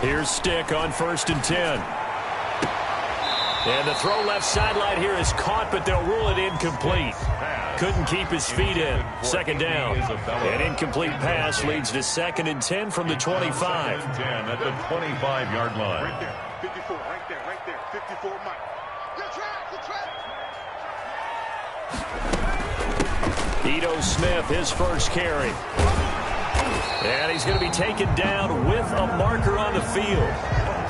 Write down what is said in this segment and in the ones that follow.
Here's Stick on 1st and 10. And the throw left sideline here is caught, but they'll rule it incomplete. Couldn't keep his feet in. 2nd down. An incomplete pass leads to 2nd and 10 from the 25. 10 at the 25-yard line. Right there. 54, right there. 54, Mike. Good track. Ito Smith, his first carry. And he's going to be taken down with a marker on the field.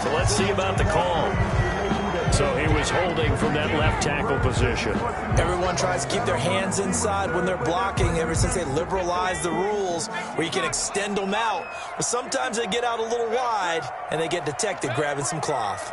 So let's see about the call. So he was holding from that left tackle position. Everyone tries to keep their hands inside when they're blocking ever since they liberalized the rules where you can extend them out. But sometimes they get out a little wide and they get detected grabbing some cloth.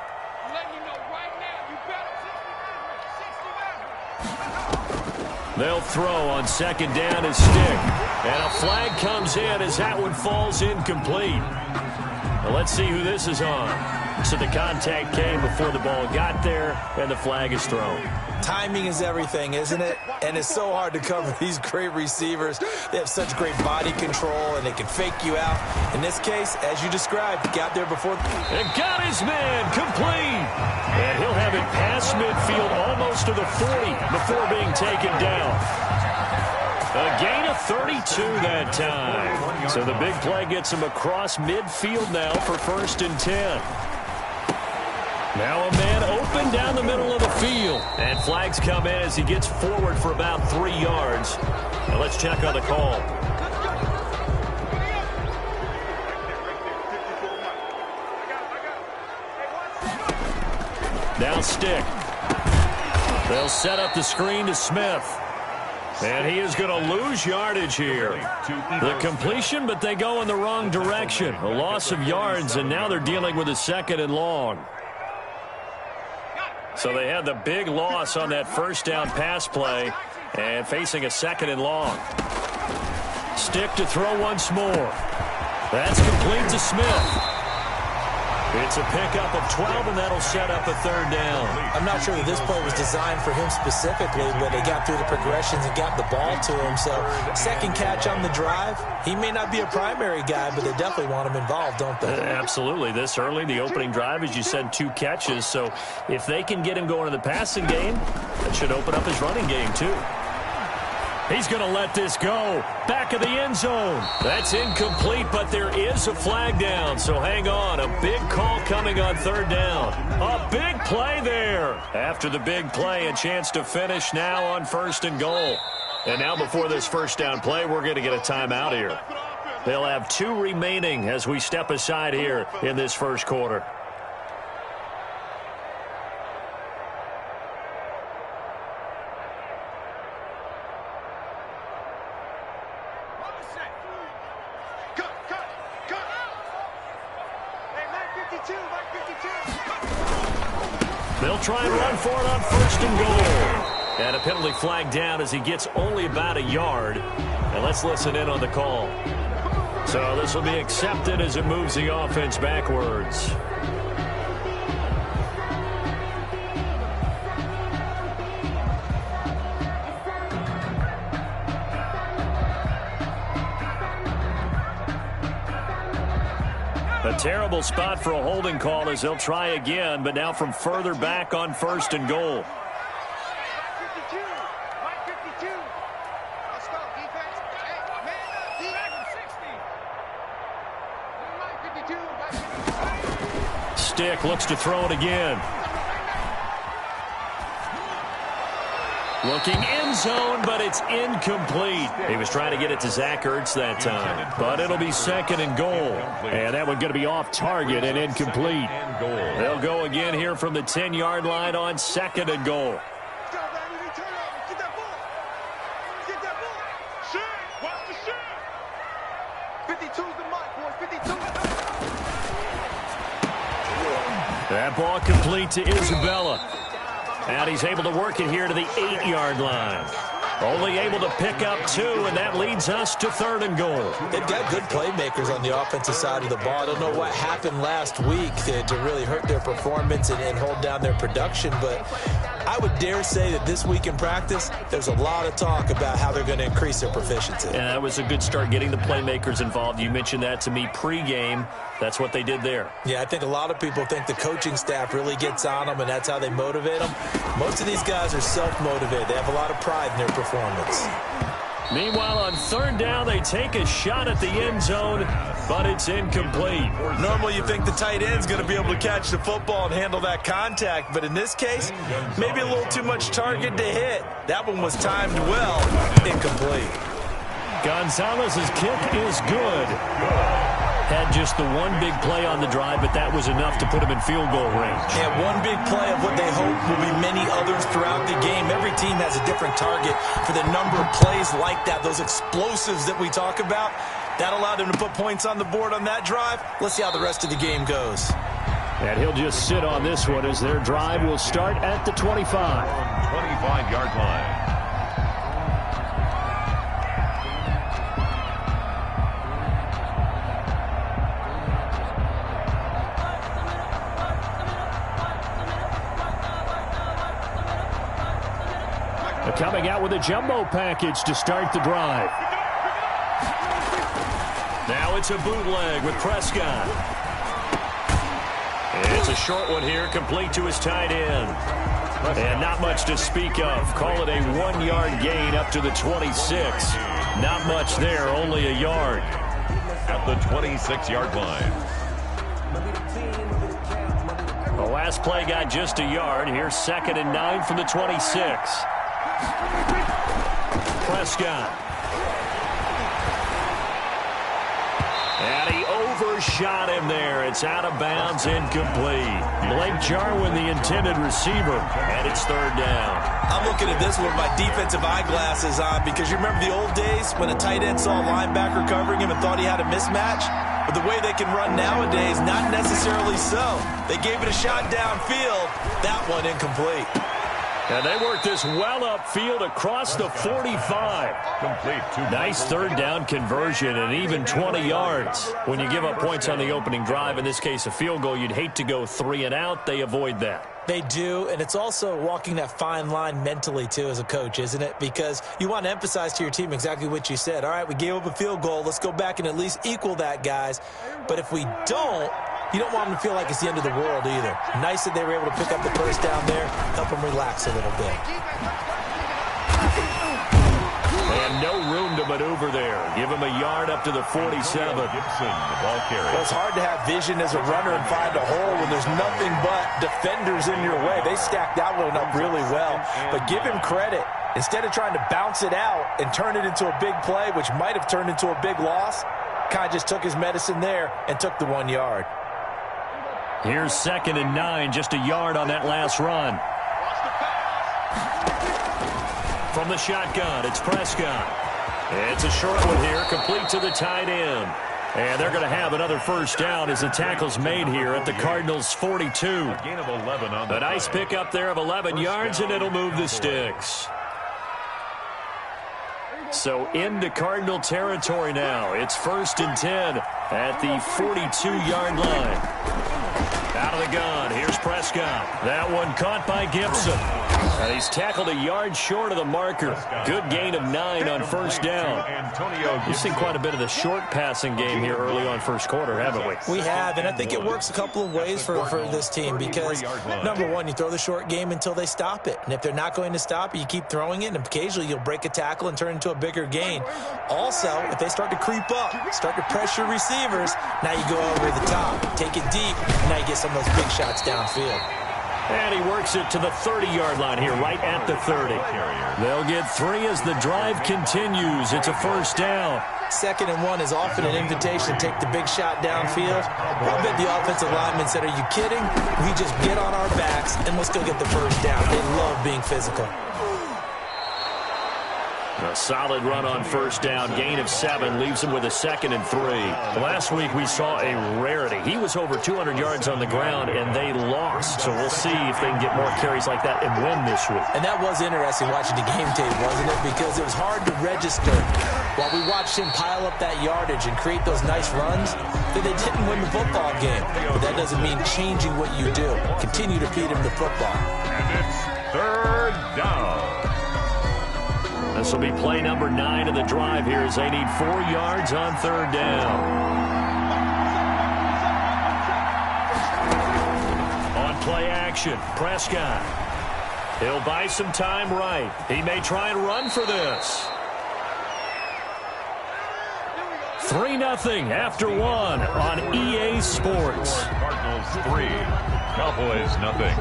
They'll throw on 2nd down as Stick. And a flag comes in as that one falls incomplete. Now let's see who this is on. So the contact came before the ball got there, and the flag is thrown. Timing is everything, isn't it? And it's so hard to cover these great receivers. They have such great body control, and they can fake you out. In this case, as you described, he got there before. And got his man complete. And he'll have it past midfield almost to the 40 before being taken down. A gain of 32 that time. So the big play gets him across midfield now for 1st and 10. Now a man open down the middle of the field. And flags come in as he gets forward for about 3 yards. Now let's check on the call. Now Stick. They'll set up the screen to Smith. And he is going to lose yardage here. The completion, but they go in the wrong direction. A loss of yards, and now they're dealing with a 2nd and long. So they had the big loss on that 1st down pass play and facing a 2nd and long. Stick to throw once more. That's complete to Smith. It's a pickup of 12, and that'll set up a 3rd down. I'm not sure that this play was designed for him specifically, but they got through the progressions and got the ball to him. So 2nd catch on the drive. He may not be a primary guy, but they definitely want him involved, don't they? Absolutely. This early, the opening drive, as you said, 2 catches. So if they can get him going in the passing game, that should open up his running game too. He's going to let this go. Back of the end zone. That's incomplete, but there is a flag down. So hang on. A big call coming on 3rd down. A big play there. After the big play, a chance to finish now on 1st and goal. And now before this 1st down play, we're going to get a timeout here. They'll have 2 remaining as we step aside here in this 1st quarter. They'll try and run for it on 1st and goal. And a penalty flag down as he gets only about a yard. And let's listen in on the call. So this will be accepted as it moves the offense backwards. A terrible spot for a holding call as they'll try again, but now from further back on 1st and goal. Stick looks to throw it again. Looking end zone, but it's incomplete. He was trying to get it to Zach Ertz that time. But it'll be 2nd and goal. And that one going to be off target and incomplete. They'll go again here from the 10-yard line on 2nd and goal. That ball complete to Isabella. And he's able to work it here to the 8-yard line. Only able to pick up 2, and that leads us to 3rd and goal. They've got good playmakers on the offensive side of the ball. I don't know what happened last week to really hurt their performance and hold down their production, but I would dare say that this week in practice, there's a lot of talk about how they're going to increase their proficiency. And that was a good start, getting the playmakers involved. You mentioned that to me pregame. That's what they did there. Yeah, I think a lot of people think the coaching staff really gets on them, and that's how they motivate them. Most of these guys are self-motivated. They have a lot of pride in their performance. Meanwhile, on third down, they take a shot at the end zone, but it's incomplete. Normally, you think the tight end's going to be able to catch the football and handle that contact, but in this case, maybe a little too much target to hit. That one was timed well. Incomplete. Gonzalez's kick is good. Had just the one big play on the drive, but that was enough to put him in field goal range. Yeah, one big play of what they hope will be many others throughout the game. Every team has a different target for the number of plays like that, those explosives that we talk about. That allowed them to put points on the board on that drive. Let's see how the rest of the game goes. And he'll just sit on this one as their drive will start at the 25. 25-yard line. Coming out with a jumbo package to start the drive. Now it's a bootleg with Prescott. And it's a short one here, complete to his tight end. And not much to speak of. Call it a 1-yard gain up to the 26. Not much there, only a yard. At the 26-yard line. The last play got just a yard. Here's 2nd and 9 from the 26. Prescott. And he overshot him there. It's out of bounds, incomplete. Blake Jarwin, the intended receiver, and it's 3rd down. I'm looking at this with my defensive eyeglasses on because you remember the old days when a tight end saw a linebacker covering him and thought he had a mismatch? But the way they can run nowadays, not necessarily so. They gave it a shot downfield. That one incomplete. And they worked this well upfield across the 45. Complete. Nice 3rd down conversion and even 20 yards. When you give up points on the opening drive, in this case a field goal, you'd hate to go 3 and out. They avoid that. They do, and it's also walking that fine line mentally, too, as a coach, isn't it? Because you want to emphasize to your team exactly what you said. All right, we gave up a field goal. Let's go back and at least equal that, guys. But if we don't, you don't want them to feel like it's the end of the world either. Nice that they were able to pick up the first down there, help them relax a little bit. And no room to maneuver there. Give him a yard up to the 47. Gibson, the ball carrier. Well, it's hard to have vision as a runner and find a hole when there's nothing but defenders in your way. They stacked that one up really well. But give him credit. Instead of trying to bounce it out and turn it into a big play, which might have turned into a big loss, kind of just took his medicine there and took the 1 yard. Here's 2nd and 9, just a yard on that last run. From the shotgun, it's Prescott. It's a short one here, complete to the tight end. And they're going to have another first down as the tackle's made here at the Cardinals' 42. A gain of 11 on the A nice pickup there of 11 yards, and it'll move the sticks. So into Cardinal territory now. It's 1st and 10 at the 42-yard line. Out of the gun, here's Prescott. That one caught by Gibson. And he's tackled a yard short of the marker. Good gain of 9 on first down. We've seen quite a bit of the short passing game here early on first quarter, haven't we? We have, and I think it works a couple of ways for this team because, number one, you throw the short game until they stop it. And if they're not going to stop it, you keep throwing it, and occasionally you'll break a tackle and turn it into a bigger gain. Also, if they start to creep up, start to pressure receivers, now you go over the top, take it deep, and now you get some of those big shots downfield. And he works it to the 30-yard line here, right at the 30. They'll get 3 as the drive continues. It's a first down. 2nd and 1 is often an invitation to take the big shot downfield. I bet the offensive linemen said, are you kidding? We just get on our backs and let's go get the first down. They love being physical. A solid run on first down, gain of 7, leaves him with a 2nd and 3. Last week we saw a rarity. He was over 200 yards on the ground, and they lost. So we'll see if they can get more carries like that and win this week. And that was interesting watching the game tape, wasn't it? Because it was hard to register. While we watched him pile up that yardage and create those nice runs, that they didn't win the football game. But that doesn't mean changing what you do. Continue to feed him the football. And it's Third down. This will be play number 9 of the drive here as they need 4 yards on third down. On play action, Prescott. He'll buy some time right. He may try and run for this. 3-0 after 1 on EA Sports. Cardinals 3, Cowboys nothing.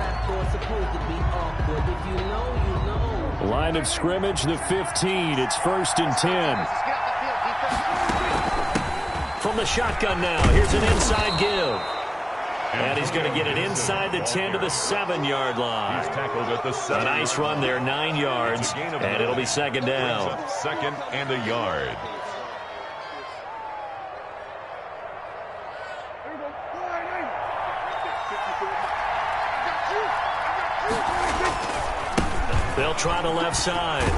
Line of scrimmage, the 15. It's 1st and 10. From the shotgun now, here's an inside give. And he's going to get it inside the 10 to the 7-yard line. He's tackled at the 7. A nice run there, 9 yards, and it'll be second down. Second and a yard. They'll try the left side.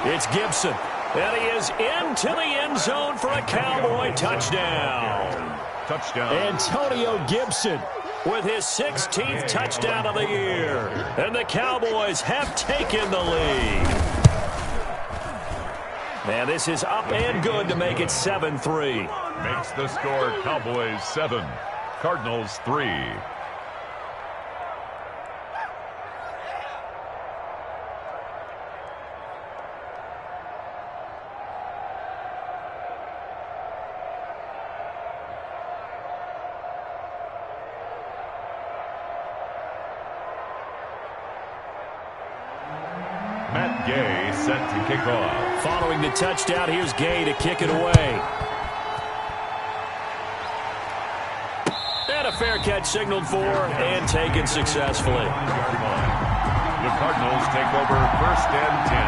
It's Gibson. And he is into the end zone for a Cowboy touchdown. Touchdown. Antonio Gibson with his 16th touchdown of the year. And the Cowboys have taken the lead. Man, this is up and good to make it 7-3. Makes the score Cowboys 7, Cardinals 3. Gay set to kick off. Following the touchdown, here's Gay to kick it away. And a fair catch signaled for and taken successfully. The Cardinals take over 1st and 10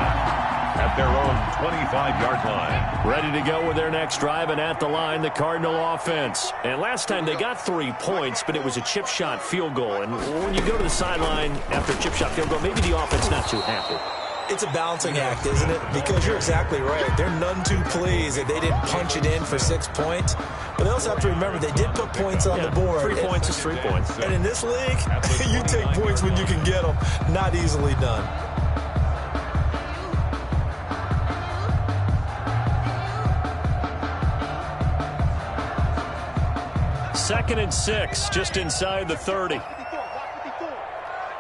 at their own 25-yard line. Ready to go with their next drive, and at the line, the Cardinal offense. And last time they got 3 points, but it was a chip shot field goal. And when you go to the sideline after a chip shot field goal, maybe the offense not too happy. It's a balancing act, isn't it? Because you're exactly right. They're none too pleased that they didn't punch it in for 6 points. But they also have to remember they did put points on the board. 3 points is 3 points. And in this league, you take points when you can get them. Not easily done. Second and 6, just inside the 30.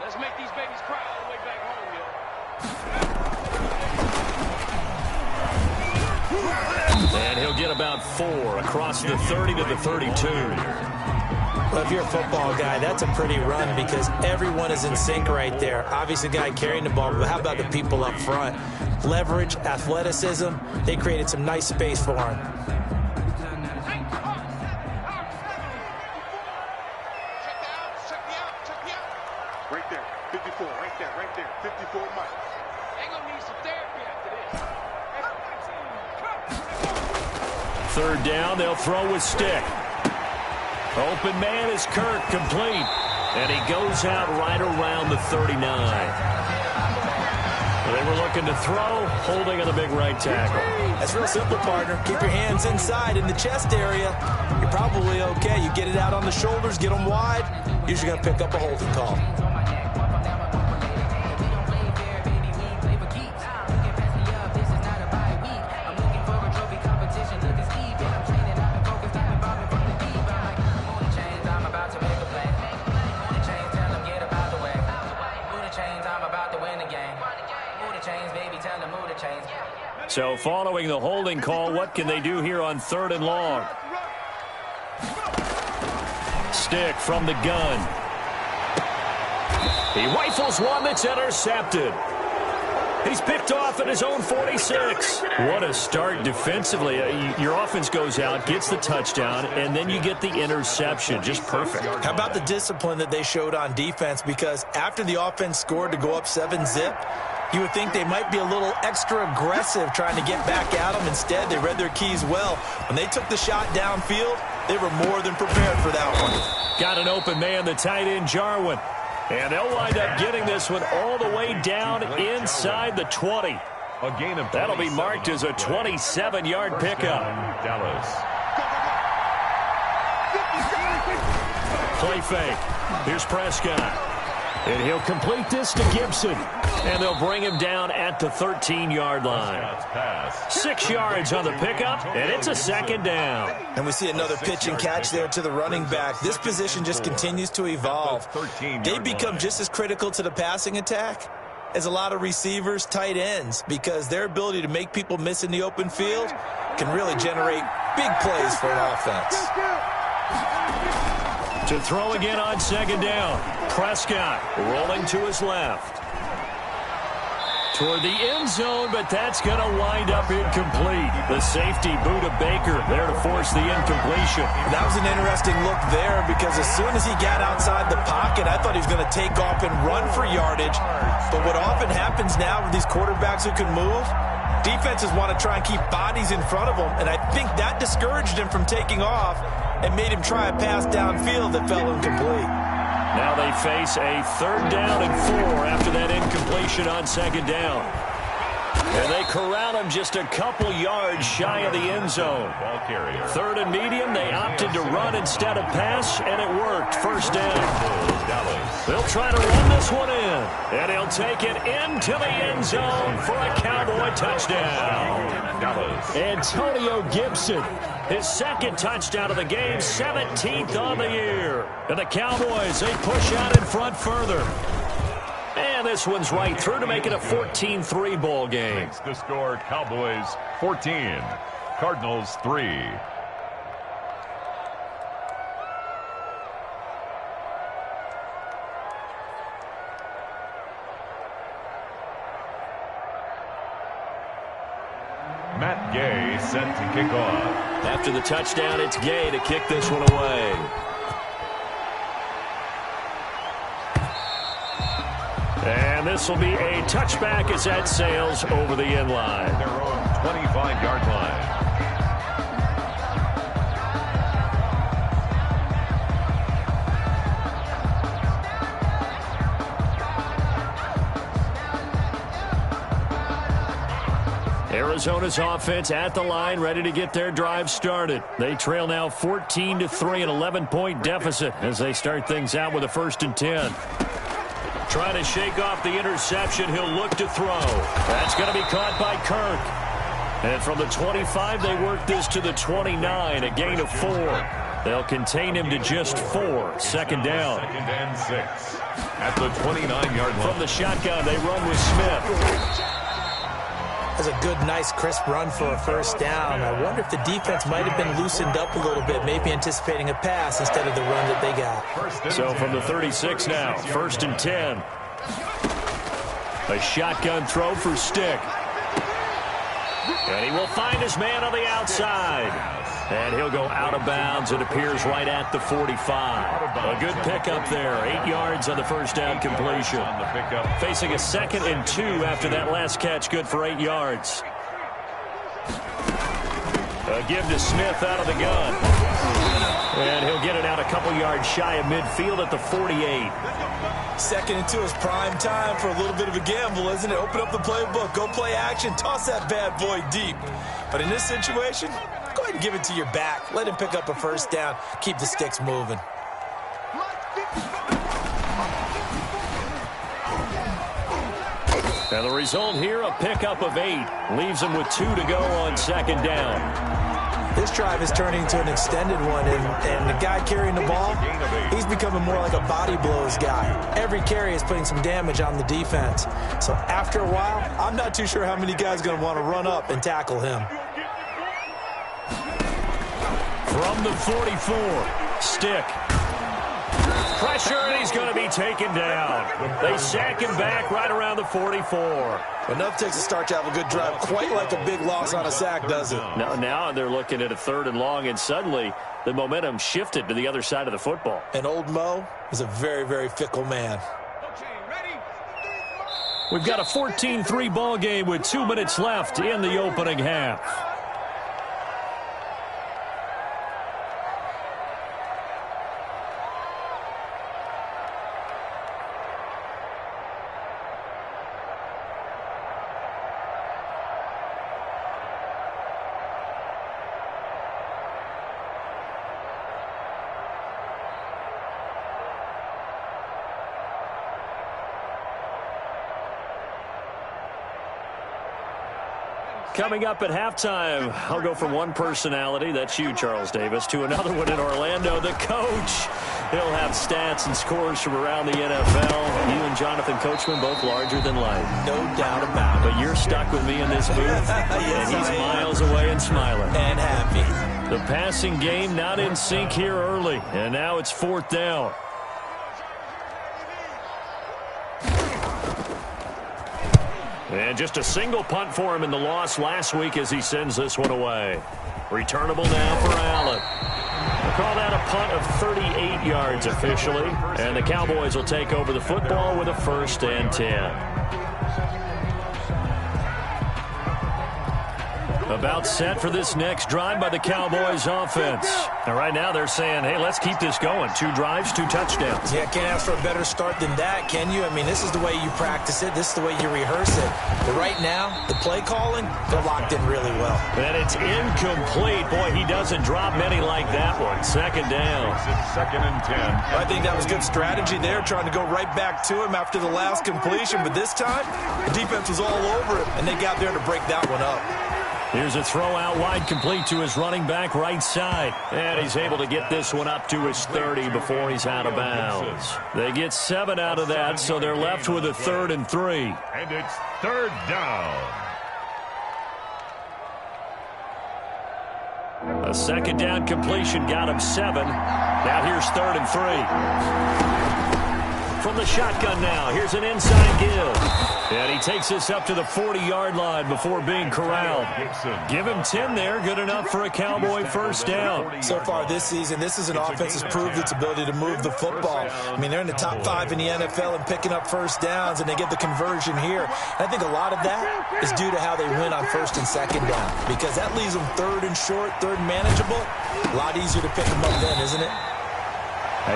Let's make these babies cry all the way back home, yo. And he'll get about 4 across the 30 to the 32. Well, if you're a football guy, that's a pretty run because everyone is in sync right there. Obviously, the guy carrying the ball, but how about the people up front? Leverage, athleticism, they created some nice space for him. Right there, 54, right there, 54 Mike. They're going to need some therapy after this. Third down, they'll throw with stick. Open man is Kirk, complete. And he goes out right around the 39. They were looking to throw, holding on the big right tackle. That's real simple, partner. Keep your hands inside in the chest area. You're probably okay. You get it out on the shoulders, get them wide. Usually going to pick up a holding call. So following the holding call, what can they do here on 3rd and long? Stick from the gun. He rifles one that's intercepted. He's picked off at his own 46. What a start defensively. Your offense goes out, gets the touchdown, and then you get the interception. Just perfect. How about the discipline that they showed on defense? Because after the offense scored to go up 7-zip, you would think they might be a little extra aggressive trying to get back at them. Instead, they read their keys well. When they took the shot downfield, they were more than prepared for that one. Got an open man, the tight end, Jarwin. And they'll wind up getting this one all the way down inside the 20. A gain of That'll be marked as a 27-yard pickup. Dallas. Play fake. Here's Prescott. And he'll complete this to Gibson. And they'll bring him down at the 13-yard line. 6 yards on the pickup, and it's a second down. And we see another pitch and catch there to the running back. This position just continues to evolve. They become just as critical to the passing attack as a lot of receivers, tight ends, because their ability to make people miss in the open field can really generate big plays for an offense. To throw again on second down. Prescott rolling to his left. Toward the end zone, but that's going to wind up incomplete. The safety, Buda Baker, there to force the incompletion. That was an interesting look there because as soon as he got outside the pocket, I thought he was going to take off and run for yardage. But what often happens now with these quarterbacks who can move, defenses want to try and keep bodies in front of them, and I think that discouraged him from taking off and made him try a pass downfield that fell incomplete. Now they face a 3rd down and 4 after that incompletion on second down. And they corral him just a couple yards shy of the end zone. 3rd and medium, they opted to run instead of pass, and it worked. 1st down. They'll try to run this one in, and he'll take it into the end zone for a Cowboy touchdown. Antonio Gibson, his 2nd touchdown of the game, 17th on the year. And the Cowboys, they push out in front further. And this one's right through to make it a 14-3 ball game. Makes the score Cowboys 14, Cardinals 3. Matt Gay set to kick off. After the touchdown, it's Gay to kick this one away. And this will be a touchback as that sails over the end line. Their own 25-yard line. Arizona's offense at the line, ready to get their drive started. They trail now 14-3, an 11-point deficit as they start things out with a 1st and 10. Trying to shake off the interception. He'll look to throw. That's going to be caught by Kirk. And from the 25, they work this to the 29, a gain of 4. They'll contain him to just 4. 2nd down. 2nd and 6 at the 29-yard line. From the shotgun, they run with Smith. That's a good, nice, crisp run for a 1st down. I wonder if the defense might have been loosened up a little bit, maybe anticipating a pass instead of the run that they got. So from the 36 now, 1st and 10. A shotgun throw for Stick. And he will find his man on the outside. And he'll go out of bounds. It appears right at the 45. A good pickup there. 8 yards on the 1st down completion. Facing a 2nd and 2 after that last catch. Good for 8 yards. A give to Smith out of the gun. And he'll get it out a couple yards shy of midfield at the 48. 2nd and 2 is prime time for a little bit of a gamble, isn't it? Open up the playbook, go play action, toss that bad boy deep. But in this situation, go ahead and give it to your back. Let him pick up a 1st down. Keep the sticks moving. And the result here, a pickup of 8. Leaves him with 2 to go on 2nd down. This drive is turning into an extended one, and the guy carrying the ball, he's becoming more like a body blows guy. Every carry is putting some damage on the defense. So after a while, I'm not too sure how many guys are going to want to run up and tackle him. From the 44, Stick. Pressure, and he's going to be taken down. They sack him back right around the 44. Enough takes to start to have a good drive. Quite like a big loss on a sack, does it? Now they're looking at a 3rd and long, and suddenly the momentum shifted to the other side of the football. And old Mo is a very, very fickle man. We've got a 14-3 ball game with 2 minutes left in the opening half. Coming up at halftime, I'll go from one personality, that's you, Charles Davis, to another one in Orlando, the coach. He'll have stats and scores from around the NFL. You and Jonathan Coachman both larger than life. No doubt about it. But you're stuck with me in this booth, Yes, and he's I am. miles away and smiling. And happy. The passing game not in sync here early, and now it's 4th down. And just a single punt for him in the loss last week as he sends this one away. Returnable now for Allen. We'll call that a punt of 38 yards officially. And the Cowboys will take over the football with a 1st and 10. About set for this next drive by the Cowboys offense. And right now they're saying, hey, let's keep this going. 2 drives, 2 touchdowns. Yeah, can't ask for a better start than that, can you? I mean, this is the way you practice it. This is the way you rehearse it. But right now, the play calling, they're locked in really well. And it's incomplete. Boy, he doesn't drop many like that one. 2nd down. It's 2nd and 10. I think that was good strategy there, trying to go right back to him after the last completion. But this time, the defense was all over him, and they got there to break that one up. Here's a throw out wide, complete to his running back right side. And he's able to get this one up to his 30 before he's out of bounds. They get 7 out of that, so they're left with a 3rd and 3. And it's 3rd down. A 2nd down completion got him 7. Now here's 3rd and 3. From the shotgun now, here's an inside give. And he takes this up to the 40-yard line before being corralled. Give him 10 there, good enough for a Cowboy 1st down. So far this season, this is an offense that's proved its ability to move the football. I mean, they're in the top 5 in the NFL and picking up 1st downs, and they get the conversion here. And I think a lot of that is due to how they win on 1st and 2nd down, because that leaves them 3rd and short, 3rd and manageable. A lot easier to pick them up then, isn't it?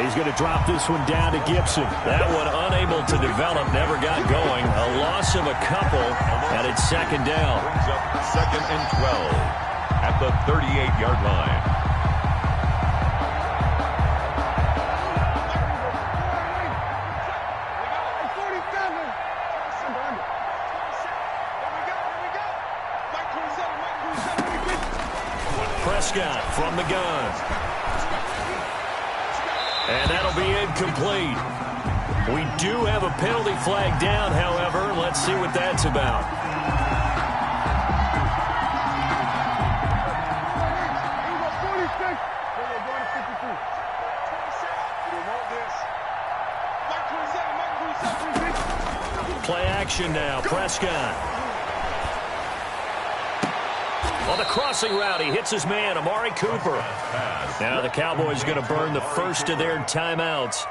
He's going to drop this one down to Gibson. That one unable to develop, never got going. A loss of a couple, and it's 2nd down. Brings up 2nd and 12 at the 38-yard line. Prescott from the gun. And that'll be incomplete. We do have a penalty flag down, however. Let's see what that's about. Play action now. Prescott. On the crossing route, he hits his man, Amari Cooper. Now the Cowboys going to burn the first of their timeouts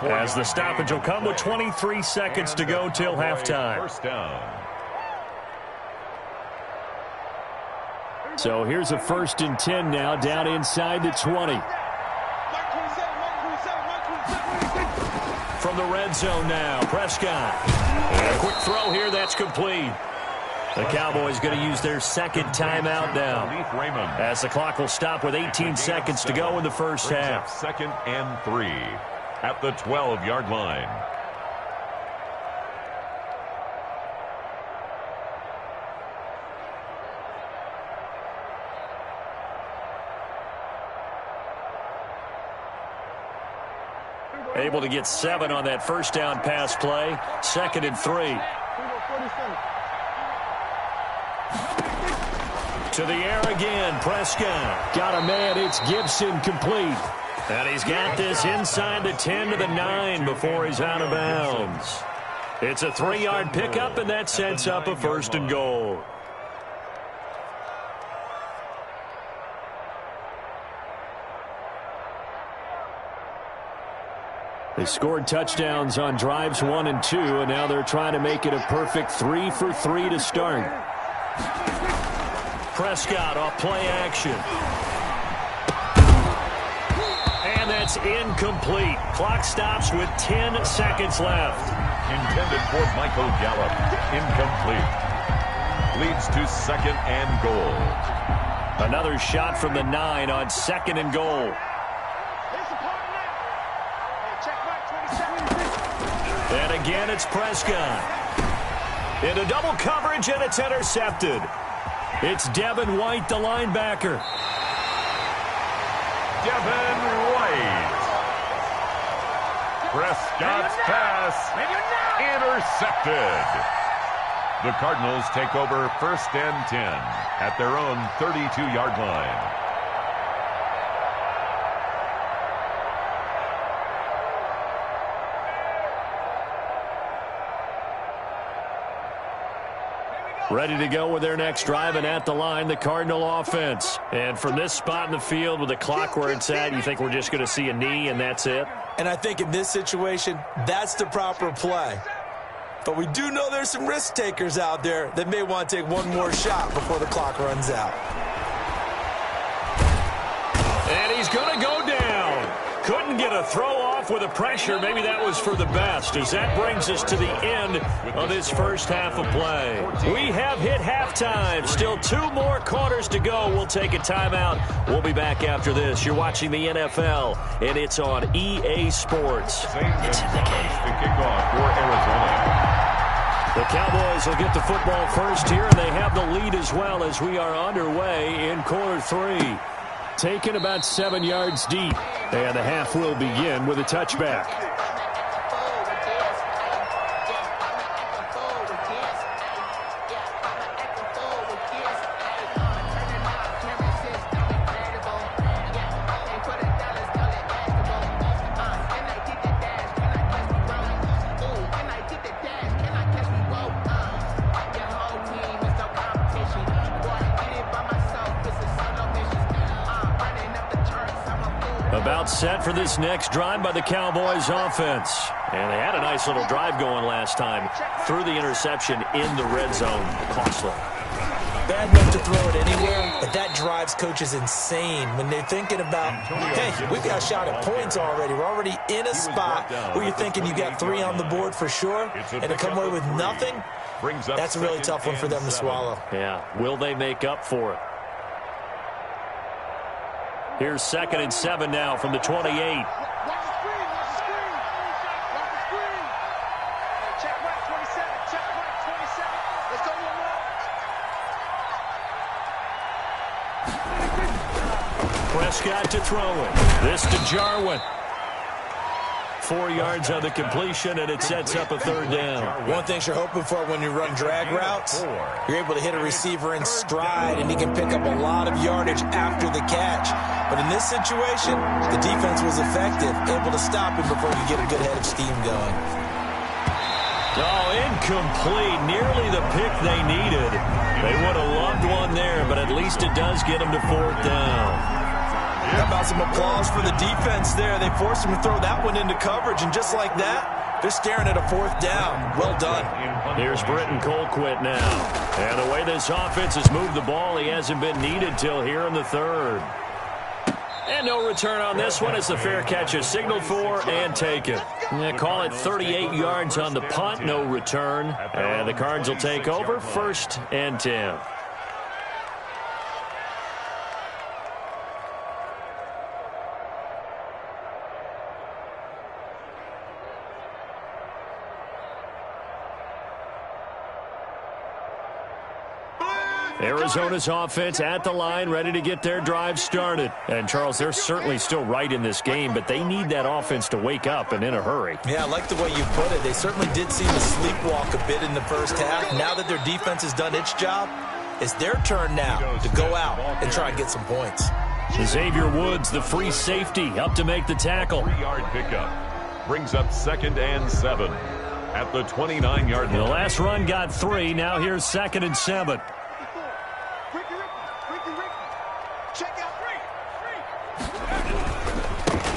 as the stoppage will come with 23 seconds to go till halftime. 1st down. So here's a 1st and 10 now, down inside the 20. From the red zone now, Prescott. And a quick throw here, that's complete. The Cowboys going to use their 2nd timeout now, as the clock will stop with 18 seconds to go in the 1st half. 2nd and 3 at the 12-yard line. Able to get 7 on that 1st down pass play. 2nd and 3. To the air again, Prescott. Got a man, it's Gibson, complete. And he's got this inside the 10 to the 9 before he's out of bounds. It's a 3-yard pickup, and that sets up a 1st and goal. They scored touchdowns on drives 1 and 2, and now they're trying to make it a perfect 3 for 3 to start. Prescott off play action. And that's incomplete. Clock stops with 10 seconds left. Intended for Michael Gallup. Incomplete. Leads to 2nd and goal. Another shot from the 9 on 2nd and goal. And again, it's Prescott. Into double coverage, and it's intercepted. It's Devin White, the linebacker. Devin White. Prescott's pass intercepted. The Cardinals take over 1st and 10 at their own 32-yard line. Ready to go with their next drive, and at the line, the Cardinal offense. And from this spot in the field with the clock where it's at, you think we're just going to see a knee and that's it? And I think in this situation, that's the proper play. But we do know there's some risk takers out there that may want to take one more shot before the clock runs out. And he's going to go down. Couldn't get a throw off with the pressure. Maybe that was for the best, as that brings us to the end of this first half of play. We have hit halftime. Still 2 more quarters to go. We'll take a timeout. We'll be back after this. You're watching the NFL, and it's on EA Sports. It's in the game. The kickoff for Arizona. The Cowboys will get the football first here, and they have the lead as well as we are underway in quarter 3. Taken about 7 yards deep, and the half will begin with a touchback. About set for this next drive by the Cowboys offense. And they had a nice little drive going last time. Threw the interception in the red zone. Costly. Bad enough to throw it anywhere, but that drives coaches insane when they're thinking about, hey, we've got a shot at points already. We're already in a spot where you're thinking you got 3 on the board for sure, and to come away with nothing, that's a really tough one for them to swallow. Yeah, will they make up for it? Here's 2nd and 7 now from the 28. Prescott to throw it. This to Jarwin. 4 yards on the completion, and it sets up a 3rd down. One thing you're hoping for when you run drag routes, you're able to hit a receiver in stride, and he can pick up a lot of yardage after the catch. But in this situation, the defense was effective, able to stop him before you get a good head of steam going. Oh, incomplete. Nearly the pick they needed. They would have loved one there, but at least it does get them to 4th down. How about some applause for the defense there? They forced him to throw that one into coverage, and just like that, they're staring at a 4th down. Well done. Here's Britton Colquitt now. And the way this offense has moved the ball, he hasn't been needed till here in the 3rd. And no return on this one as the fair catch is signaled for and taken. Yeah, call it 38 yards on the punt, no return. And the Cards will take over 1st and 10. Arizona's offense at the line, ready to get their drive started. And, Charles, they're certainly still right in this game, but they need that offense to wake up and in a hurry. Yeah, I like the way you put it. They certainly did seem to sleepwalk a bit in the first half. Now that their defense has done its job, it's their turn now to go out and try and get some points. Xavier Woods, the free safety, up to make the tackle. 3-yard pickup brings up 2nd and 7 at the 29-yard line. The last run got 3. Now here's 2nd and 7.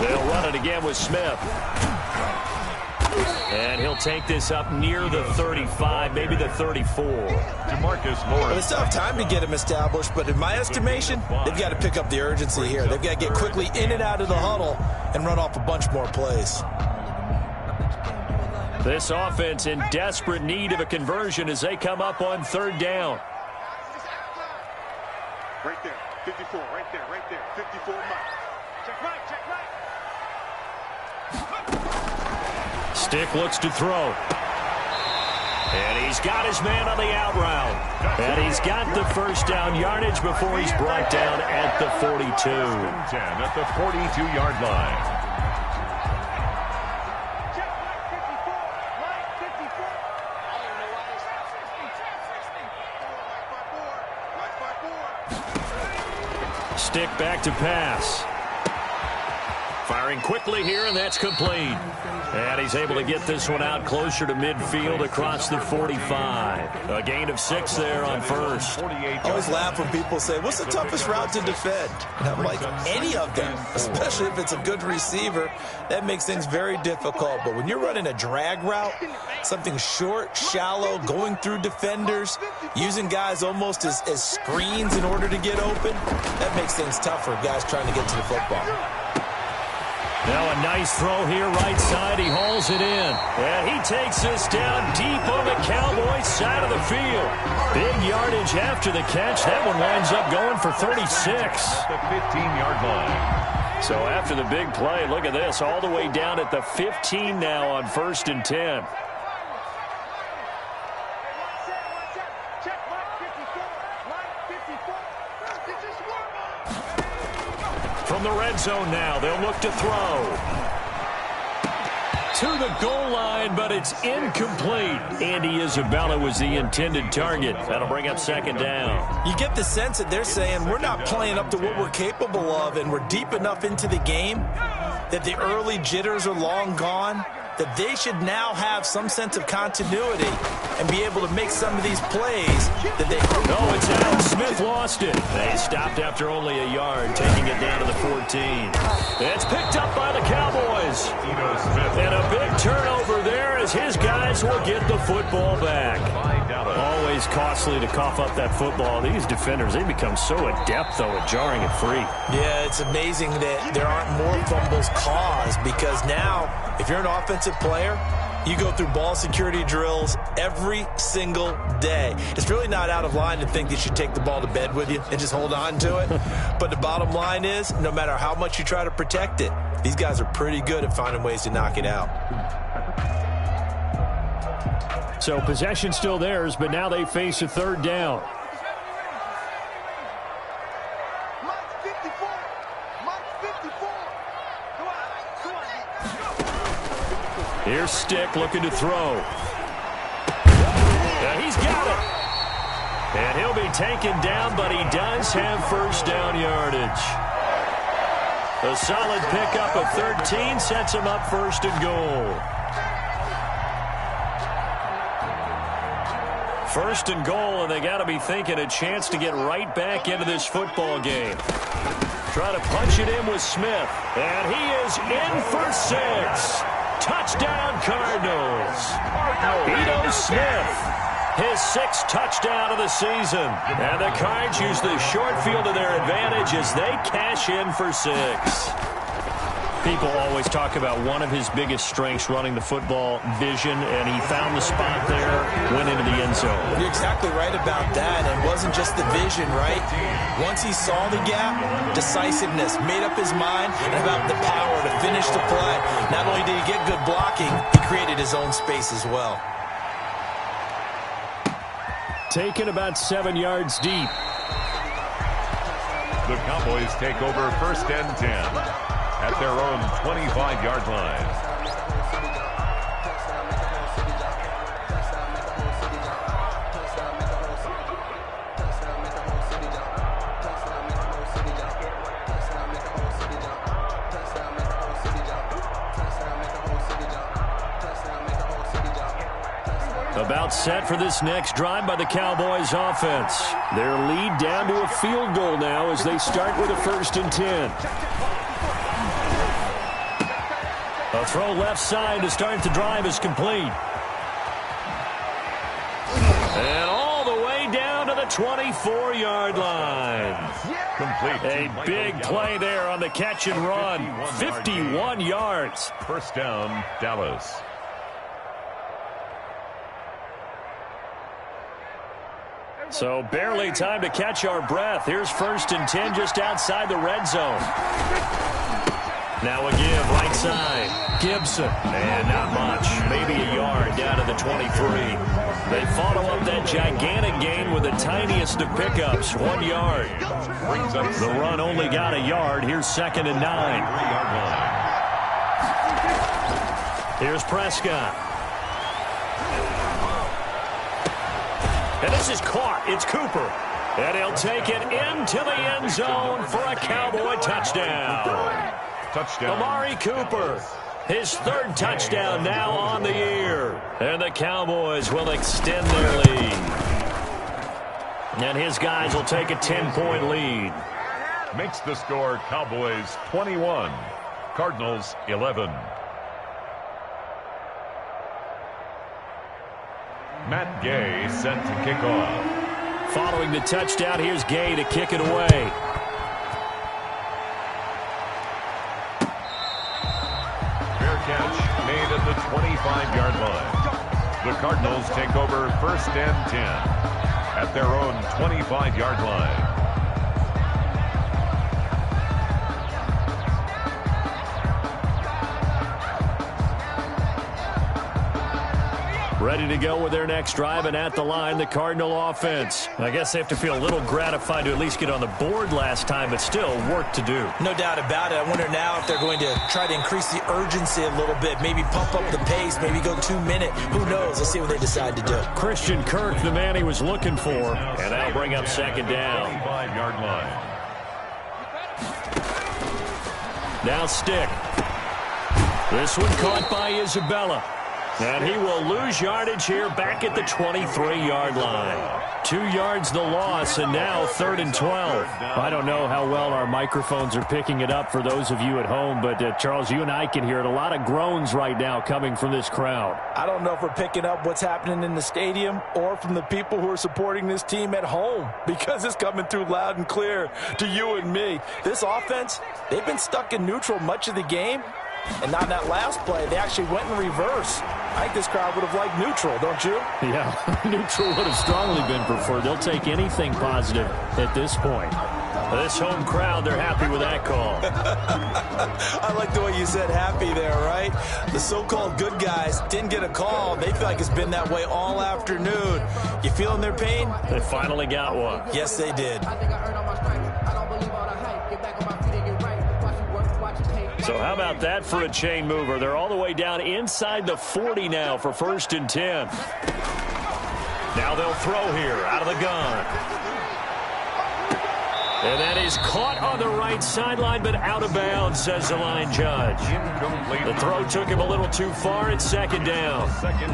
They'll run it again with Smith. And he'll take this up near the 35, maybe the 34. DeMarcus Lawrence. Well, it's tough time to get him established, but in my estimation, they've got to pick up the urgency here. They've got to get quickly in and out of the huddle and run off a bunch more plays. This offense in desperate need of a conversion as they come up on 3rd down. Right there, 54, right there, 54 Mike. Check right. Stick looks to throw. And He's got his man on the out route. And he's got the first down yardage before he's brought down at the 42. 10 at the 42-yard line. Stick back to pass. Firing quickly here, and that's complete. And he's able to get this one out closer to midfield across the 45. A gain of 6 there on first. I always laugh when people say, what's the toughest route to defend? And I'm like, any of them, especially if it's a good receiver. That makes things very difficult. But when you're running a drag route, something short, shallow, going through defenders, using guys almost as screens in order to get open, that makes things tough for guys trying to get to the football. Now a nice throw here, right side. He hauls it in. And he takes this down deep on the Cowboys side of the field. Big yardage after the catch. That one winds up going for 36. The 15-yard line. So after the big play, look at this. All the way down at the 15 now on 1st and 10. From the red zone now, they'll look to throw. To the goal line, but it's incomplete. Andy Isabella was the intended target. That'll bring up 2nd down. You get the sense that they're saying we're not playing up to what we're capable of, and we're deep enough into the game that the early jitters are long gone, that they should now have some sense of continuity and be able to make some of these plays that they... Oh, it's out. Smith lost it. They stopped after only a yard, taking it down to the 14. It's picked up by the Cowboys. And a big turnover there as his guys will get the football back. Always costly to cough up that football. These defenders, they become so adept, though, at jarring it free. Yeah, it's amazing that there aren't more fumbles caused, because now, if you're an offensive player, you go through ball security drills every single day. It's really not out of line to think that you should take the ball to bed with you and just hold on to it. But the bottom line is, no matter how much you try to protect it, these guys are pretty good at finding ways to knock it out. So possession still theirs, but now they face a 3rd down. Here's Stick looking to throw. And he's got it. And he'll be taken down, but he does have 1st down yardage. A solid pickup of 13 sets him up 1st and goal. 1st and goal, and they got to be thinking a chance to get right back into this football game. Try to punch it in with Smith. And he is in for 6. Touchdown, Cardinals. Ito Smith, his 6th touchdown of the season. And the Cards use the short field to their advantage as they cash in for 6. People always talk about one of his biggest strengths, running the football, vision, and he found the spot there, went into the end zone. You're exactly right about that. It wasn't just the vision, right? Once he saw the gap, decisiveness, made up his mind, and about the power to finish the play. Not only did he get good blocking, he created his own space as well. Taken about 7 yards deep. The Cowboys take over 1st and 10. At their own 25-yard line. About set for this next drive by the Cowboys offense. Their lead down to a field goal now as they start with a 1st and 10. A throw left side to start the drive is complete. And all the way down to the 24-yard line. Complete. A big play there on the catch and run. 51 yards. 1st down, Dallas. So barely time to catch our breath. Here's 1st and 10 just outside the red zone. Now a give right side. Gibson. And not much. Maybe a yard down to the 23. They follow up that gigantic gain with the tiniest of pickups. 1 yard. The run only got a yard. Here's 2nd and 9. Here's Prescott. And this is caught. It's Cooper. And he'll take it into the end zone for a Cowboy touchdown. Amari Cooper, his 3rd touchdown now on the year. And the Cowboys will extend their lead. And his guys will take a 10-point lead. Makes the score Cowboys 21, Cardinals 11. Matt Gay set to kick off. Following the touchdown, here's Gay to kick it away. Fair catch made at the 25-yard line. The Cardinals take over 1st and 10 at their own 25-yard line. Ready to go with their next drive, and at the line, the Cardinal offense. I guess they have to feel a little gratified to at least get on the board last time, but still work to do. No doubt about it. I wonder now if they're going to try to increase the urgency a little bit, maybe pump up the pace, maybe go 2-minute. Who knows? Let's see what they decide to do. Christian Kirk, the man he was looking for, and that'll bring up 2nd down. 25-yard line. Now Stick. This one caught by Isabella. And he will lose yardage here back at the 23-yard line. 2 yards the loss, and now 3rd and 12. I don't know how well our microphones are picking it up for those of you at home, but Charles, you and I can hear it. A lot of groans right now coming from this crowd. I don't know if we're picking up what's happening in the stadium or from the people who are supporting this team at home, because it's coming through loud and clear to you and me. This offense, they've been stuck in neutral much of the game. And on that last play, they actually went in reverse. I think this crowd would have liked neutral, don't you? Yeah, neutral would have strongly been preferred. They'll take anything positive at this point. This home crowd, they're happy with that call. I like the way you said happy there, right? The so-called good guys didn't get a call. They feel like it's been that way all afternoon. You feeling their pain? They finally got one. Yes, they did. So how about that for a chain mover? They're all the way down inside the 40 now for 1st and 10. Now they'll throw here out of the gun. And that is caught on the right sideline, but out of bounds, says the line judge. The throw took him a little too far. It's 2nd down.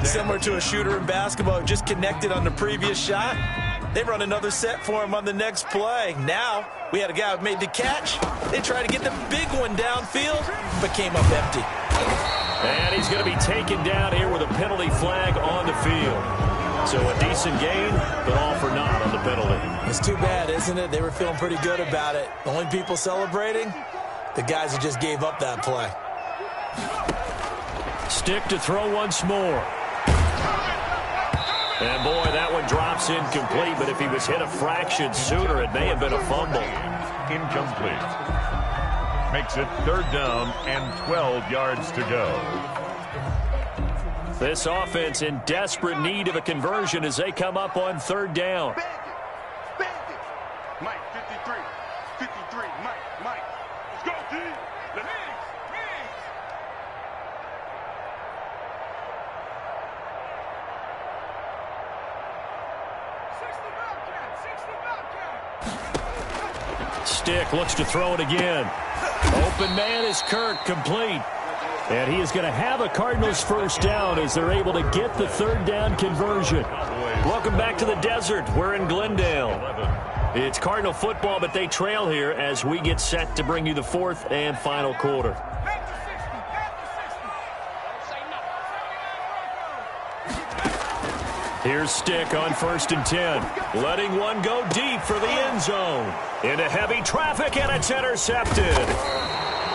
Similar to a shooter in basketball who just connected on the previous shot. They run another set for him on the next play. Now, we had a guy who made the catch. They tried to get the big one downfield, but came up empty. And he's going to be taken down here with a penalty flag on the field. So a decent gain, but all for naught on the penalty. It's too bad, isn't it? They were feeling pretty good about it. The only people celebrating, the guys who just gave up that play. Stick to throw once more. And, boy, that one drops incomplete, but if he was hit a fraction sooner, it may have been a fumble. Incomplete. Makes it 3rd down and 12 yards to go. This offense in desperate need of a conversion as they come up on 3rd down. Mike, 53. 53, Mike. Let's go, team. Stick looks to throw it again. Open man is Kirk, complete. And he is going to have a Cardinals 1st down as they're able to get the 3rd down conversion. Welcome back to the desert. We're in Glendale. It's Cardinal football, but they trail here as we get set to bring you the 4th and final quarter. Here's Stick on 1st and 10. Letting one go deep for the end zone. Into heavy traffic, and it's intercepted.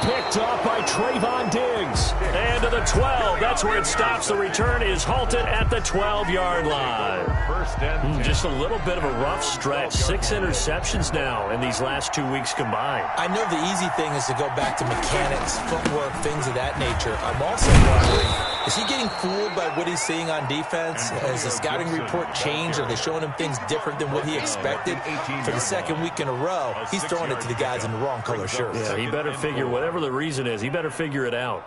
Picked off by Trayvon Diggs. And to the 12. That's where it stops. The return is halted at the 12-yard line. First and 10. Just a little bit of a rough stretch. 6 interceptions now in these last 2 weeks combined. I know the easy thing is to go back to mechanics, footwork, things of that nature. I'm also wondering, is he getting fooled by what he's seeing on defense? Has the scouting report changed? Are they showing him things different than what he expected? For the second week in a row, he's throwing it to the guys in the wrong color shirts. Yeah, he better figure, whatever the reason is, he better figure it out.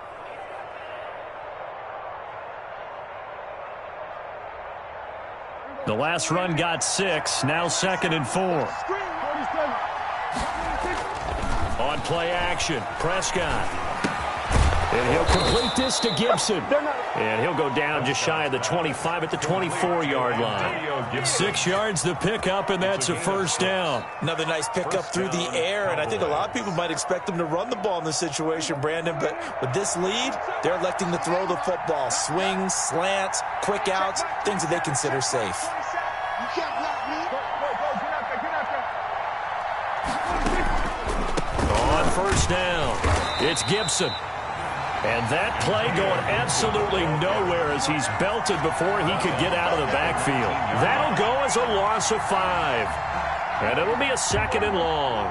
The last run got 6, now 2nd and 4. On play action, Prescott. And he'll complete this to Gibson. And he'll go down just shy of the 25 at the 24-yard line. 6 yards the pickup, and that's a first down. Another nice pickup through the air, and I think a lot of people might expect him to run the ball in this situation, Brandon, but with this lead, they're electing to throw the football. Swings, slants, quick outs, things that they consider safe. On first down, it's Gibson. And that play going absolutely nowhere as he's belted before he could get out of the backfield. That'll go as a loss of 5. And it'll be a 2nd and long.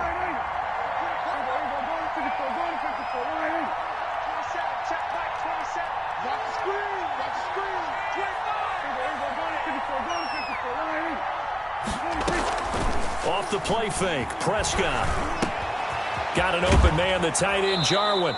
Off the play fake, Prescott. Got an open man, the tight end, Jarwin.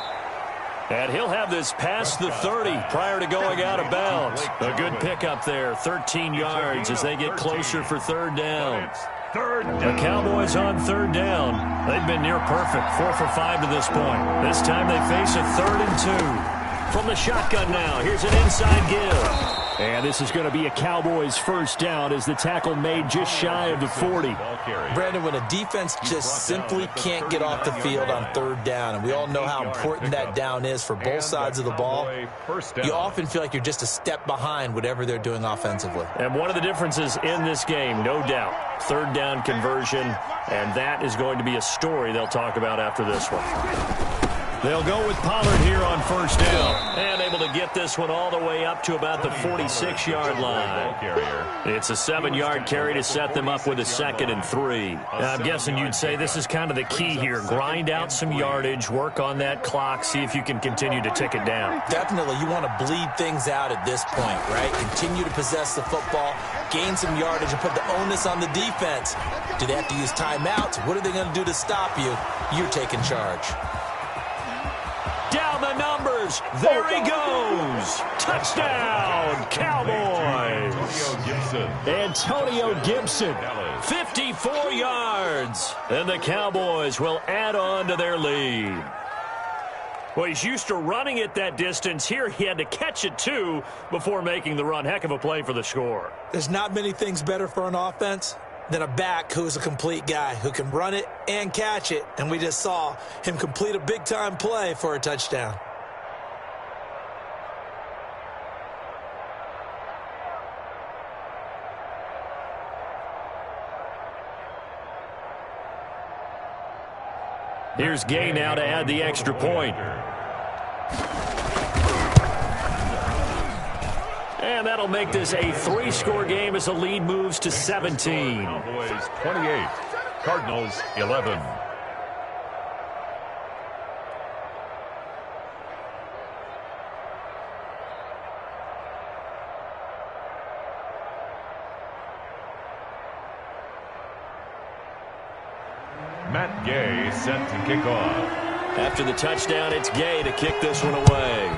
And he'll have this past the 30 prior to going out of bounds. A good pickup there, 13 yards as they get closer for 3rd down. The Cowboys on 3rd down. They've been near perfect, 4 for 5 to this point. This time they face a 3rd and 2. From the shotgun now, here's an inside give. And this is going to be a Cowboys first down as the tackle made just shy of the 40. Brandon, when a defense just simply can't get off the field on 3rd down, and we all know how important that down is for both sides of the ball, you often feel like you're just a step behind whatever they're doing offensively. And one of the differences in this game, no doubt, 3rd down conversion, and that is going to be a story they'll talk about after this one. They'll go with Pollard here on first down. And able to get this one all the way up to about the 46-yard line. It's a 7-yard carry to set them up with a 2nd and 3. Now, I'm guessing you'd say this is kind of the key here. Grind out some yardage, work on that clock, see if you can continue to tick it down. Definitely. You want to bleed things out at this point, right? Continue to possess the football, gain some yardage, and put the onus on the defense. Do they have to use timeouts? What are they going to do to stop you? You're taking charge. Down the numbers. There he goes. Touchdown, Cowboys. Antonio Gibson, 54 yards. And the Cowboys will add on to their lead. Well, he's used to running it that distance. Here he had to catch it, too, before making the run. Heck of a play for the score. There's not many things better for an offense than a back who is a complete guy who can run it and catch it. And we just saw him complete a big-time play for a touchdown. Here's Gay now to add the extra point. And that'll make this a 3-score game as the lead moves to 17. Cowboys 28, Cardinals 11. Matt Gay set to kick off. After the touchdown, it's Gay to kick this one away.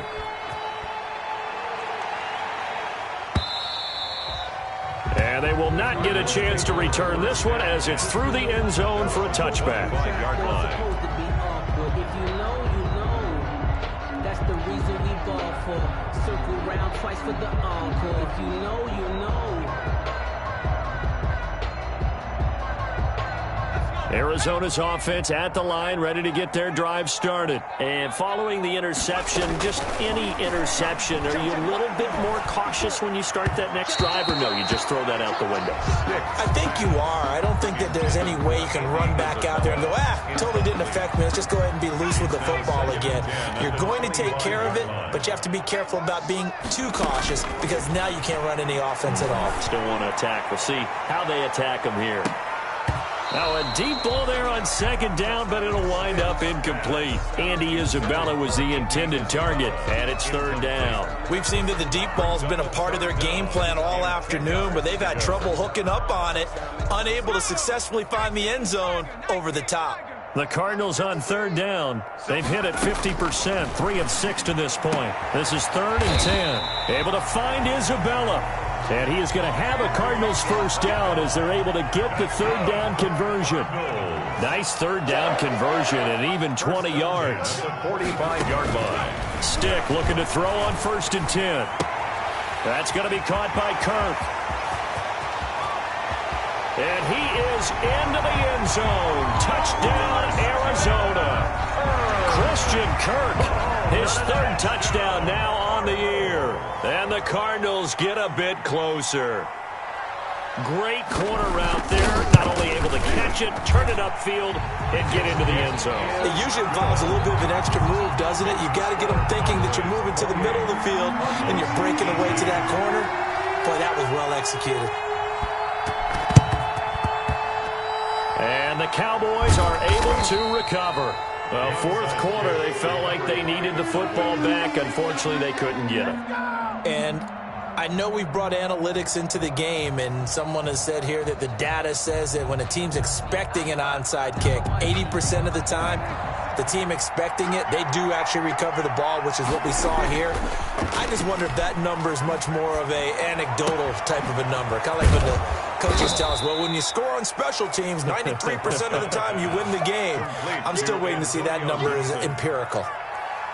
And they will not get a chance to return this one as it's through the end zone for a touchback. 5-yard line. If you know, you know. That's the reason we ball for. Circle round twice for the encore. If you know, you know. Arizona's offense at the line, ready to get their drive started. And following the interception, just any interception, are you a little bit more cautious when you start that next drive, or no, you just throw that out the window? I think you are. I don't think that there's any way you can run back out there and go, totally didn't affect me. Let's just go ahead and be loose with the football again. You're going to take care of it, but you have to be careful about being too cautious because now you can't run any offense at all. Still want to attack. We'll see how they attack them here. Now a deep ball there on second down, but it'll wind up incomplete. Andy Isabella was the intended target, and it's third down. We've seen that the deep ball's been a part of their game plan all afternoon, but they've had trouble hooking up on it, unable to successfully find the end zone over the top. The Cardinals on third down. They've hit it 50%, 3 of 6 to this point. This is 3rd and 10. Able to find Isabella. And he is going to have a Cardinals first down as they're able to get the third down conversion. Nice third down conversion and even 20 yards. 45-yard line. Stick looking to throw on 1st and 10. That's going to be caught by Kirk. And he is into the end zone. Touchdown, Arizona. Christian Kirk, his 3rd touchdown now on the year. And the Cardinals get a bit closer. Great corner route there. Not only able to catch it, turn it upfield, and get into the end zone. It usually involves a little bit of an extra move, doesn't it? You've got to get them thinking that you're moving to the middle of the field and you're breaking away to that corner. Boy, that was well executed. And the Cowboys are able to recover. Well, 4th quarter, they felt like they needed the football back. Unfortunately, they couldn't get it. And I know we've brought analytics into the game, and someone has said here that the data says that when a team's expecting an onside kick, 80% of the time, the team expecting it, they do actually recover the ball, which is what we saw here. I just wonder if that number is much more of a anecdotal type of a number. Kind of like when the coaches tell us, well, when you score on special teams, 93% of the time you win the game. I'm still waiting to see that number is empirical.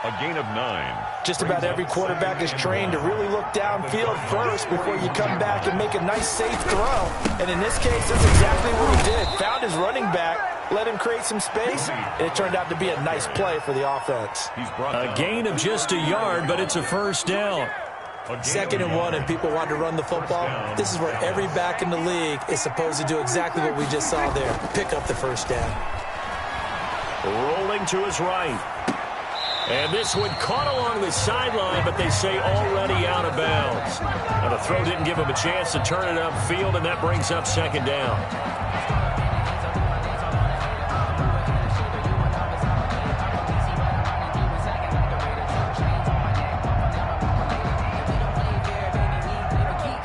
A gain of 9. Just about every quarterback is trained to really look downfield first before you come back and make a nice, safe throw. And in this case, that's exactly what he did. Found his running back, let him create some space, and it turned out to be a nice play for the offense. A gain of just a yard, but it's a first down. 2nd and 1, and people want to run the football. This is where every back in the league is supposed to do exactly what we just saw there. Pick up the first down. Rolling to his right. And this one caught along the sideline, but they say already out of bounds. Now the throw didn't give him a chance to turn it upfield, and that brings up 2nd down.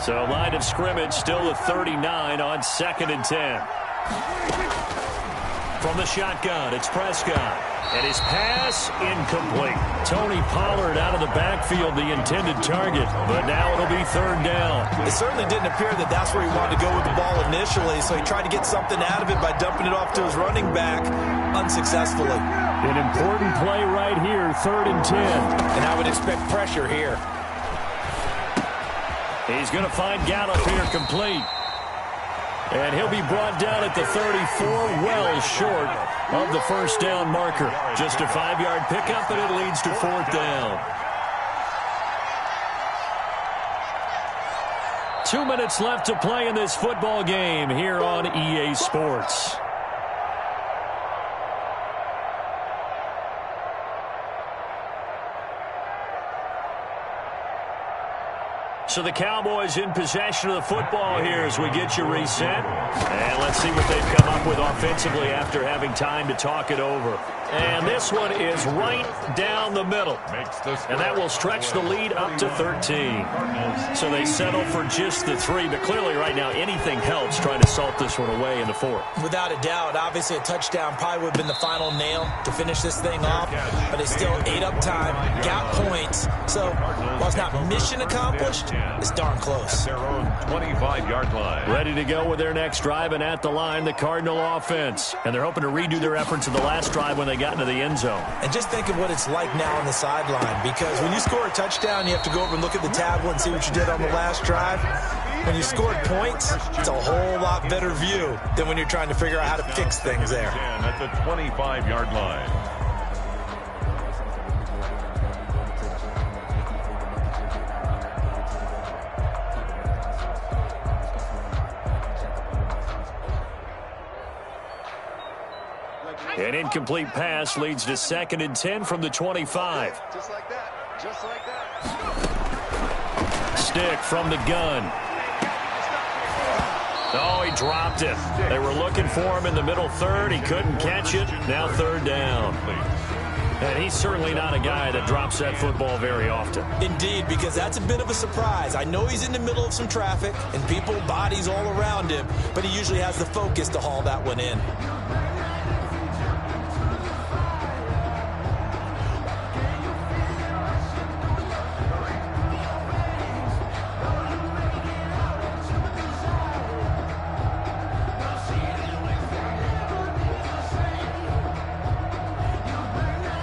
So line of scrimmage still at 39 on 2nd and 10. From the shotgun, it's Prescott. And his pass incomplete. Tony Pollard out of the backfield, the intended target. But now it'll be 3rd down. It certainly didn't appear that that's where he wanted to go with the ball initially, so he tried to get something out of it by dumping it off to his running back unsuccessfully. An important play right here, 3rd and 10. And I would expect pressure here. He's going to find Gallup here complete. And he'll be brought down at the 34, well short of the first down marker. Just a 5-yard pickup, and it leads to 4th down. 2 minutes left to play in this football game here on EA Sports. So the Cowboys in possession of the football here as we get you reset. And let's see what they've come up with offensively after having time to talk it over. And this one is right down the middle. And that will stretch the lead up to 13. So they settle for just the 3. But clearly right now anything helps trying to salt this one away in the 4th. Without a doubt, obviously a touchdown probably would have been the final nail to finish this thing off. But they still ate up time, got points. So while it's not mission accomplished, 10. It's darn close. At their own 25-yard line. Ready to go with their next drive, and at the line, the Cardinal offense. And they're hoping to redo their efforts in the last drive when they got into the end zone. And just think of what it's like now on the sideline, because when you score a touchdown, you have to go over and look at the tablet and see what you did on the last drive. When you scored points, it's a whole lot better view than when you're trying to figure out how to fix things there. At the 25-yard line. An incomplete pass leads to 2nd and 10 from the 25. Just like that. Just like that. Stick from the gun. Oh, he dropped it. They were looking for him in the middle third. He couldn't catch it. Now 3rd down. And he's certainly not a guy that drops that football very often. Indeed, because that's a bit of a surprise. I know he's in the middle of some traffic and people, bodies all around him, but he usually has the focus to haul that one in.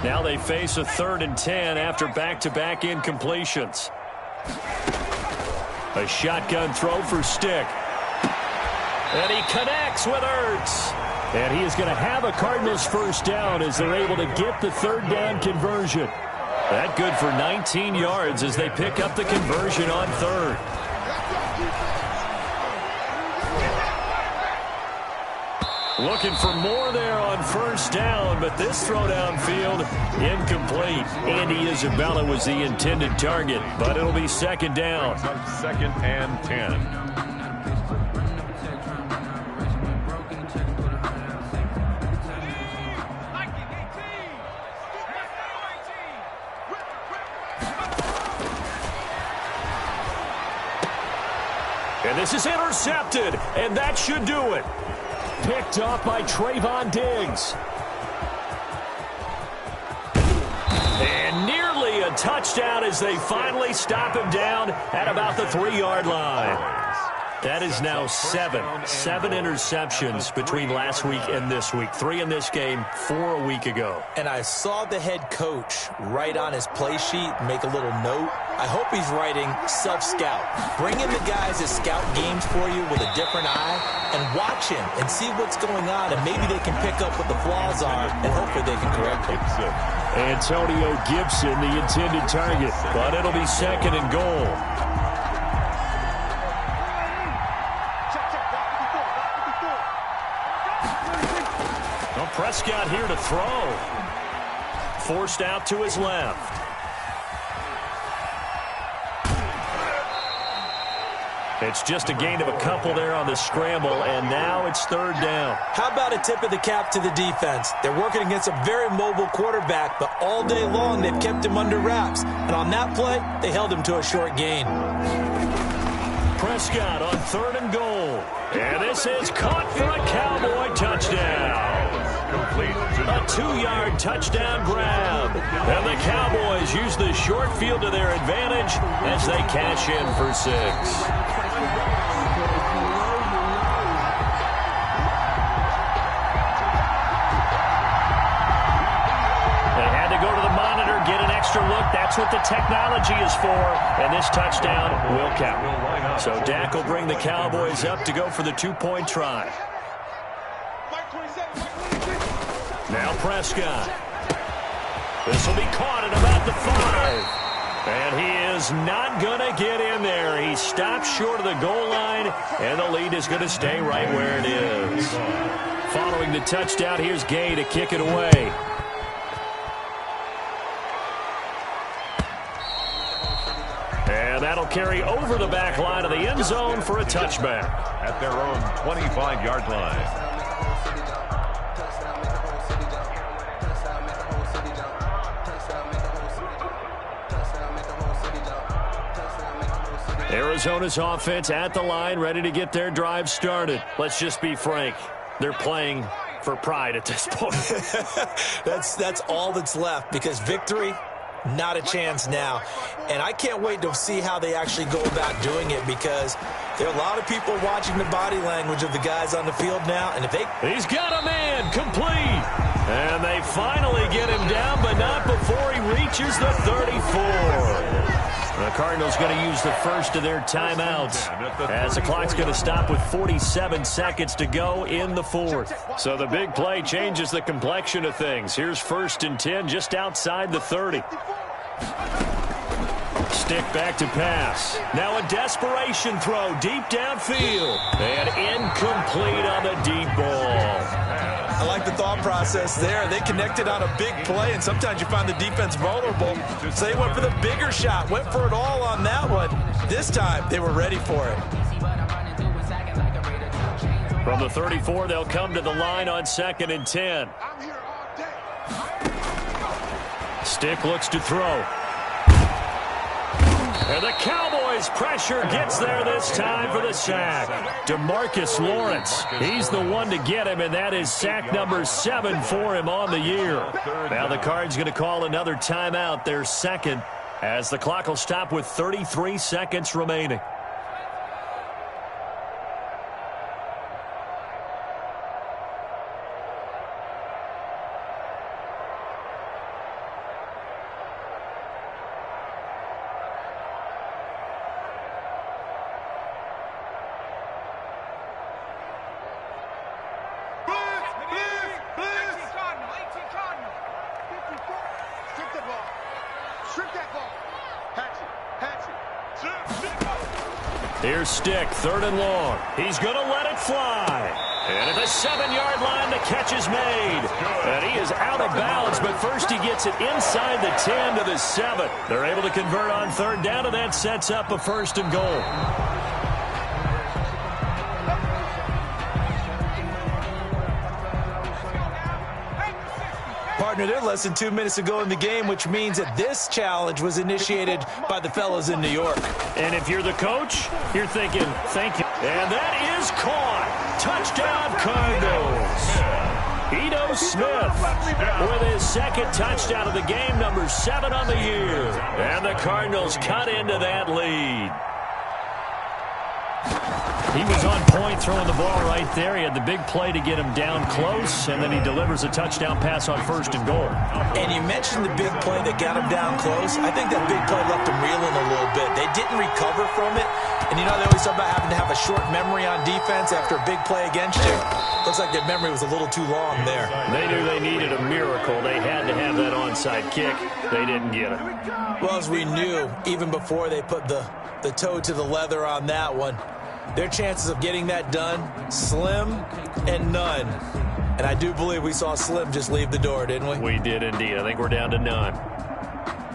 Now they face a 3rd and 10 after back-to-back incompletions. A shotgun throw for Stick. And he connects with Ertz. And he is going to have a Cardinals 1st down as they're able to get the 3rd down conversion. That good for 19 yards as they pick up the conversion on 3rd. Looking for more there on 1st down, but this throw downfield incomplete. Andy Isabella was the intended target, but it'll be 2nd down. 2nd and 10. And this is intercepted, and that should do it. Picked off by Trayvon Diggs. And nearly a touchdown as they finally stop him down at about the 3-yard line. That is now 7 interceptions between last week and this week. 3 in this game, 4 a week ago. And I saw the head coach write on his play sheet, make a little note. I hope he's writing self-scout. Bring in the guys that scout games for you with a different eye and watch him and see what's going on, and maybe they can pick up what the flaws are, and hopefully they can correct them. Antonio Gibson, the intended target, but it'll be 2nd and goal. Prescott here to throw. Forced out to his left. It's just a gain of a couple there on the scramble, and now it's 3rd down. How about a tip of the cap to the defense? They're working against a very mobile quarterback, but all day long they've kept him under wraps. And on that play, they held him to a short gain. Prescott on 3rd and goal. And this is caught for a Cowboy touchdown. A 2-yard touchdown grab. And the Cowboys use the short field to their advantage as they cash in for 6. They had to go to the monitor, get an extra look. That's what the technology is for. And this touchdown will count. So Dak will bring the Cowboys up to go for the 2-point try. Now Prescott. This will be caught at about the 5. And he is not going to get in there. He stops short of the goal line, and the lead is going to stay right where it is. Following the touchdown, here's Gay to kick it away. And that'll carry over the back line of the end zone for a touchback. At their own 25-yard line. Arizona's offense at the line, ready to get their drive started. Let's just be frank. They're playing for pride at this point. That's all that's left, because victory Not a chance now. And I can't wait to see how they actually go about doing it, because there are a lot of people watching the body language of the guys on the field now. And if they... He's got a man complete. And they finally get him down, but not before he reaches the 34. The Cardinals going to use the first of their timeouts as the clock's going to stop with 47 seconds to go in the fourth. So the big play changes the complexion of things. Here's 1st and 10 just outside the 30. Stick back to pass. Now a desperation throw deep downfield. And incomplete on the deep ball. I like the thought process there. They connected on a big play, and sometimes you find the defense vulnerable. So they went for the bigger shot, went for it all on that one. This time, they were ready for it. From the 34, they'll come to the line on 2nd and 10. Stick looks to throw. And the Cowboys' pressure gets there this time for the sack. DeMarcus Lawrence, he's the one to get him, and that is sack number 7 for him on the year. Now the Cards going to call another timeout, their second, as the clock will stop with 33 seconds remaining. Here's Stick, 3rd and long. He's going to let it fly. And at the 7-yard line, the catch is made. And he is out of bounds, but first he gets it inside the 10 to the 7. They're able to convert on 3rd down, and that sets up a 1st and goal. Partner, they're less than 2 minutes to go in the game, which means that this challenge was initiated by the fellas in New York. And if you're the coach, you're thinking, thank you. And that is caught. Touchdown, Cardinals. Ito Smith with his 2nd touchdown of the game, number 7 on the year. And the Cardinals cut into that lead. He was on point throwing the ball right there. He had the big play to get him down close, and then he delivers a touchdown pass on 1st and goal. And you mentioned the big play that got him down close. I think that big play left him reeling a little bit. They didn't recover from it. And you know, they always talk about having to have a short memory on defense after a big play against you. Looks like their memory was a little too long there. They knew they needed a miracle. They had to have that onside kick. They didn't get it. Well, as we knew, even before they put the toe to the leather on that one, their chances of getting that done, slim and none. And I do believe we saw Slim just leave the door, didn't we? We did indeed. I think we're down to none.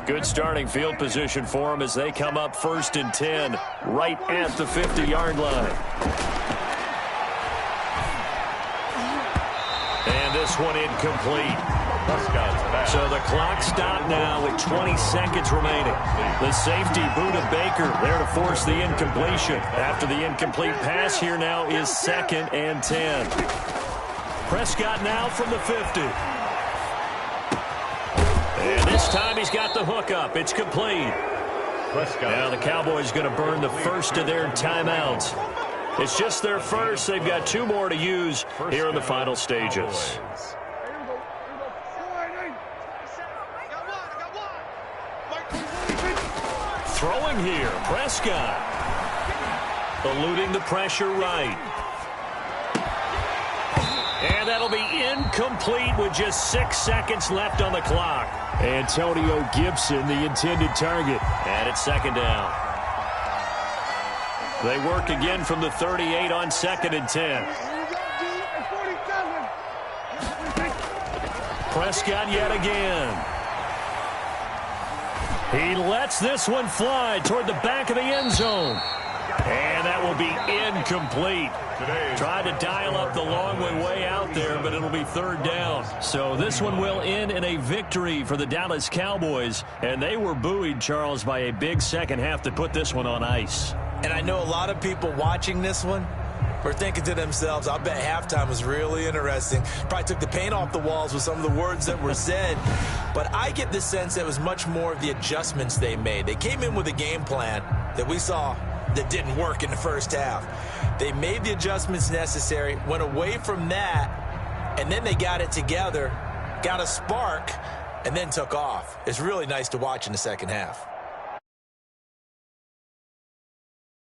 Good starting field position for them as they come up 1st and 10, right at the 50-yard line. And this one incomplete. So the clock stopped now with 20 seconds remaining. The safety, Buda Baker, there to force the incompletion. After the incomplete pass, here now is 2nd and 10. Prescott now from the 50. And this time he's got the hook up. It's complete. Now the Cowboys going to burn the first of their timeouts. It's just their first. They've got 2 more to use here in the final stages. Throwing here, Prescott. Eluding the pressure right. And that'll be incomplete with just 6 seconds left on the clock. Antonio Gibson, the intended target. And it's 2nd down. They work again from the 38 on 2nd and 10. Prescott yet again. He lets this one fly toward the back of the end zone. And that will be incomplete. Tried to dial up the long way out there, but it'll be 3rd down. So this one will end in a victory for the Dallas Cowboys. And they were buoyed, Charles, by a big second half to put this one on ice. And I know a lot of people watching this one were thinking to themselves, I bet halftime was really interesting. Probably took the paint off the walls with some of the words that were said. But I get the sense that it was much more of the adjustments they made. They came in with a game plan that we saw that didn't work in the first half. They made the adjustments necessary, went away from that, and then they got it together, got a spark, and then took off. It's really nice to watch in the second half.